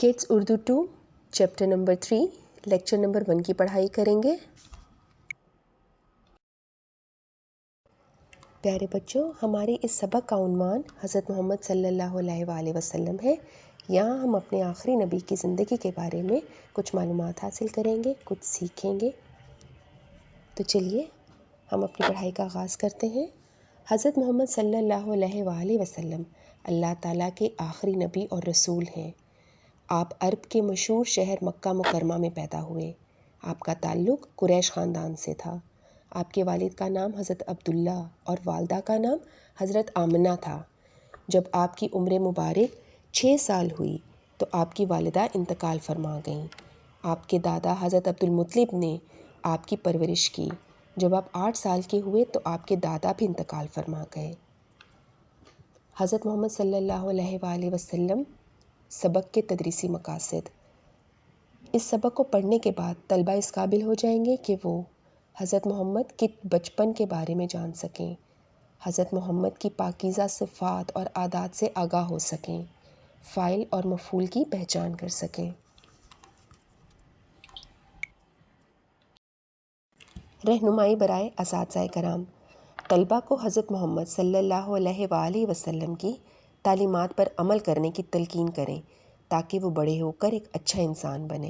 Kids Urdu 2 chapter number 3 lecture number 1 की पढ़ाई करेंगे। प्यारे बच्चों, हमारे इस सबक का उन्वान हज़रत मोहम्मद सल्लल्लाहु अलैहि वसल्लम है। यहाँ हम अपने आखिरी नबी की ज़िंदगी के बारे में कुछ मालूमात हासिल करेंगे, कुछ सीखेंगे। तो चलिए हम अपनी पढ़ाई का आगाज़ करते हैं। हज़रत मोहम्मद सल्लल्लाहु अलैहि वसल्लम अल्लाह ताला के आखिरी नबी और रसूल हैं। आप अरब के मशहूर शहर मक्का मुकरमा में पैदा हुए। आपका ताल्लुक़ कुरैश ख़ानदान से था। आपके वालिद का नाम हज़रत अब्दुल्ला और वालदा का नाम हज़रत आमना था। जब आपकी उम्र मुबारक 6 साल हुई तो आपकी वालिदा इंतकाल फरमा गईं। आपके दादा हज़रत अब्दुल मुत्तलिब ने आपकी परवरिश की। जब आप 8 साल के हुए तो आपके दादा भी इंतकाल फरमा गए। हज़रत मोहम्मद सल्लल्लाहु अलैहि वसल्लम सबक के तदरीसी मकासद। इस सबक को पढ़ने के बाद तलबा इस काबिल हो जाएंगे कि वो हज़रत मोहम्मद के बचपन के बारे में जान सकें, हज़रत मोहम्मद की पाकीज़ा सिफ़ात और आदात से आगाह हो सकें, फ़ाइल और मफ़ूल की पहचान कर सकें। रहनुमाई बराए असातिज़ाए कराम, तलबा को हज़रत मोहम्मद सल्लल्लाहु अलैहि वसल्लम की तालीमात पर अमल करने की तलकीन करें ताकि वो बड़े होकर एक अच्छा इंसान बने।